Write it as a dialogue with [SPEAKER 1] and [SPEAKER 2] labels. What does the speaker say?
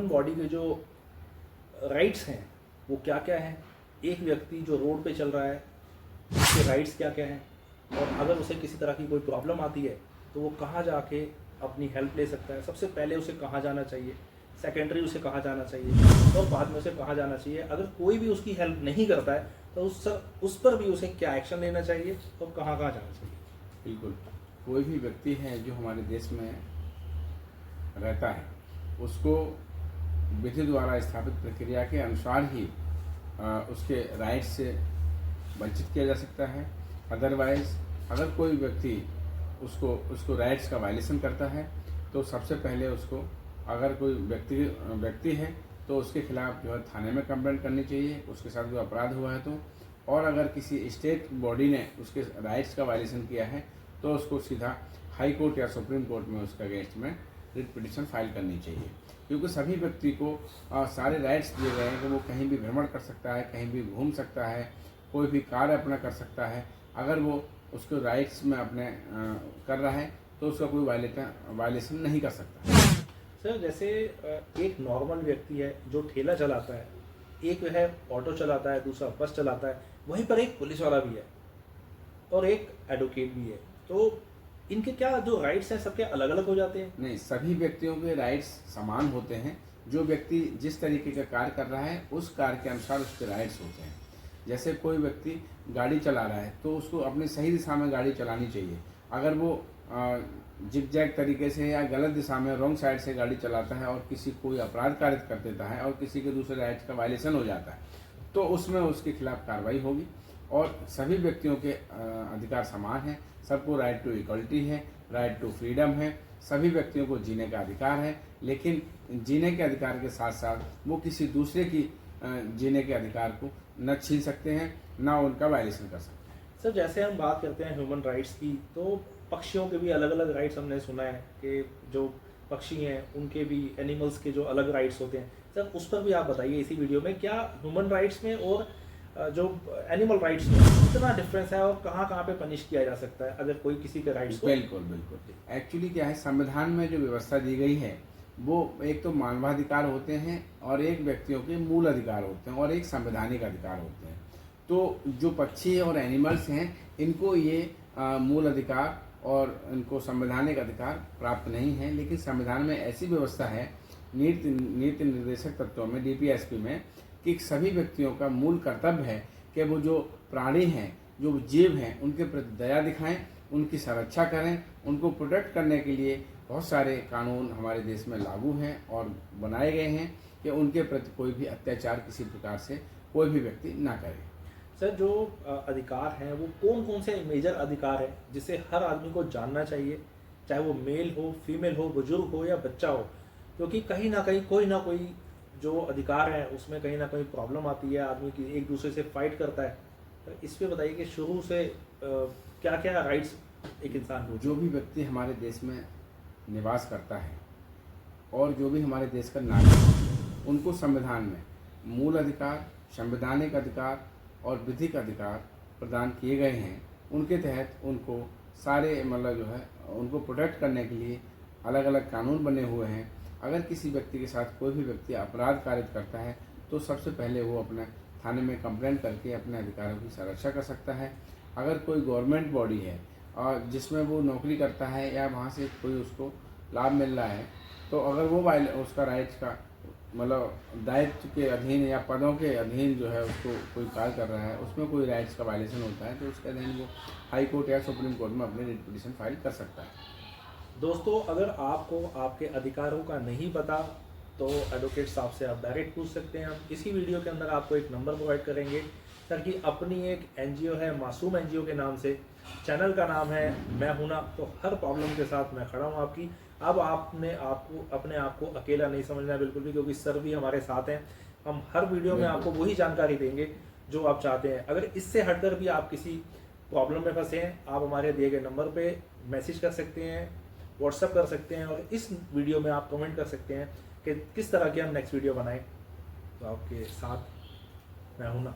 [SPEAKER 1] Human body के जो rights हैं वो क्या क्या हैं, एक व्यक्ति जो रोड पे चल रहा है उसके राइट्स क्या क्या हैं, और अगर उसे किसी तरह की कोई प्रॉब्लम आती है तो वो कहाँ जाके अपनी हेल्प ले सकता है। सबसे पहले उसे कहाँ जाना चाहिए, सेकेंडरी उसे कहाँ जाना चाहिए, और बाद में उसे कहाँ जाना चाहिए। अगर कोई भी उसकी हेल्प नहीं करता है तो उस पर भी उसे क्या एक्शन लेना चाहिए और कहाँ कहाँ जाना चाहिए।
[SPEAKER 2] बिल्कुल, कोई भी व्यक्ति है जो हमारे देश में रहता है उसको विधि द्वारा स्थापित प्रक्रिया के अनुसार ही उसके राइट्स से वंचित किया जा सकता है। अदरवाइज अगर कोई व्यक्ति उसको राइट्स का वायलेशन करता है तो सबसे पहले उसको, अगर कोई व्यक्ति है तो उसके खिलाफ जो है थाने में कंप्लेंट करनी चाहिए, उसके साथ कोई अपराध हुआ है तो। और अगर किसी स्टेट बॉडी ने उसके राइट्स का वायलेशन किया है तो उसको सीधा हाई कोर्ट या सुप्रीम कोर्ट में उसका अगेंस्ट में रिट पिटिशन फाइल करनी चाहिए, क्योंकि सभी व्यक्ति को सारे राइट्स दिए गए हैं कि वो कहीं भी भ्रमण कर सकता है, कहीं भी घूम सकता है, कोई भी कार्य अपना कर सकता है। अगर वो उसके राइट्स में अपने कर रहा है तो उसका कोई वायलेशन नहीं कर सकता।
[SPEAKER 1] सर जैसे एक नॉर्मल व्यक्ति है जो ठेला चलाता है, एक है ऑटो चलाता है, दूसरा बस चलाता है, वहीं पर एक पुलिस वाला भी है और एक एडवोकेट भी है, तो इनके क्या जो राइट्स हैं सबके अलग अलग हो जाते हैं?
[SPEAKER 2] नहीं, सभी व्यक्तियों के राइट्स समान होते हैं। जो व्यक्ति जिस तरीके का कार्य कर रहा है उस कार्य के अनुसार उसके राइट्स होते हैं। जैसे कोई व्यक्ति गाड़ी चला रहा है तो उसको अपनी सही दिशा में गाड़ी चलानी चाहिए। अगर वो जिगजैग तरीके से या गलत दिशा में रॉन्ग साइड से गाड़ी चलाता है और किसी कोई अपराध कारित कर देता है और किसी के दूसरे राइट्स का वायलेशन हो जाता है तो उसमें उसके खिलाफ कार्रवाई होगी। और सभी व्यक्तियों के अधिकार समान हैं, सबको राइट टू इक्वलिटी है, राइट टू फ्रीडम है, सभी व्यक्तियों को जीने का अधिकार है। लेकिन जीने के अधिकार के साथ साथ वो किसी दूसरे की जीने के अधिकार को न छीन सकते हैं, न उनका वायलेशन कर सकते हैं।
[SPEAKER 1] सर जैसे हम बात करते हैं ह्यूमन राइट्स की, तो पक्षियों के भी अलग अलग राइट्स हमने सुना है कि जो पक्षी हैं उनके भी, एनिमल्स के जो अलग राइट्स होते हैं। सर उस पर भी आप बताइए इसी वीडियो में, क्या ह्यूमन राइट्स में और जो एनिमल राइट्स में कितना डिफरेंस है और कहाँ कहाँ पे पनिश किया जा सकता है अगर कोई किसी के राइट्स को?
[SPEAKER 2] बिल्कुल बिल्कुल। एक्चुअली क्या है, संविधान में जो व्यवस्था दी गई है वो एक तो मानवाधिकार होते हैं और एक व्यक्तियों के मूल अधिकार होते हैं और एक संवैधानिक अधिकार होते हैं। तो जो पक्षी और एनिमल्स हैं इनको ये मूल अधिकार और इनको संवैधानिक अधिकार प्राप्त नहीं है। लेकिन संविधान में ऐसी व्यवस्था है नीति निर्देशक तत्वों में, DPSP में, कि सभी व्यक्तियों का मूल कर्तव्य है कि वो जो प्राणी हैं, जो जीव हैं, उनके प्रति दया दिखाएं, उनकी सुरक्षा करें। उनको प्रोटेक्ट करने के लिए बहुत सारे कानून हमारे देश में लागू हैं और बनाए गए हैं कि उनके प्रति कोई भी अत्याचार किसी प्रकार से कोई भी व्यक्ति ना करे।
[SPEAKER 1] सर जो अधिकार हैं वो कौन कौन से मेजर अधिकार हैं जिसे हर आदमी को जानना चाहिए, चाहे वो मेल हो, फीमेल हो, बुजुर्ग हो या बच्चा हो? क्योंकि कहीं ना कहीं कोई ना कोई जो अधिकार है उसमें कहीं ना कहीं प्रॉब्लम आती है, आदमी की एक दूसरे से फाइट करता है। तो इस पे बताइए कि शुरू से क्या क्या राइट्स एक इंसान को?
[SPEAKER 2] जो भी व्यक्ति हमारे देश में निवास करता है और जो भी हमारे देश का नागरिक है उनको संविधान में मूल अधिकार, संवैधानिक अधिकार और विधिक अधिकार प्रदान किए गए हैं। उनके तहत उनको सारे जो है उनको प्रोटेक्ट करने के लिए अलग अलग कानून बने हुए हैं। अगर किसी व्यक्ति के साथ कोई भी व्यक्ति अपराध कारित करता है तो सबसे पहले वो अपने थाने में कंप्लेंट करके अपने अधिकारों की सुरक्षा कर सकता है। अगर कोई गवर्नमेंट बॉडी है और जिसमें वो नौकरी करता है या वहाँ से कोई उसको लाभ मिल रहा है तो अगर वो उसका राइट्स का दायित्व के अधीन या पदों के अधीन जो है उसको कोई कार्य कर रहा है, उसमें कोई राइट्स का वायलेशन होता है तो उसके अधीन वो हाई कोर्ट या सुप्रीम कोर्ट में अपनी रिट पिटिशन फाइल कर सकता है।
[SPEAKER 1] दोस्तों अगर आपको आपके अधिकारों का नहीं पता तो एडवोकेट साहब से आप डायरेक्ट पूछ सकते हैं। हम इसी वीडियो के अंदर आपको एक नंबर प्रोवाइड करेंगे सर की अपनी एक NGO है मासूम NGO के नाम से, चैनल का नाम है मैं हूं ना। तो हर प्रॉब्लम के साथ मैं खड़ा हूं आपकी। अब आपने अपने आप को अकेला नहीं समझना है बिल्कुल भी, क्योंकि सर भी हमारे साथ हैं। हम हर वीडियो में आपको वही जानकारी देंगे जो आप चाहते हैं। अगर इससे हटकर भी आप किसी प्रॉब्लम में फंसे हैं, आप हमारे दिए गए नंबर पर मैसेज कर सकते हैं, व्हाट्सअप कर सकते हैं और इस वीडियो में आप कमेंट कर सकते हैं कि किस तरह की हम नेक्स्ट वीडियो बनाएं। तो आपके साथ मैं हूं ना।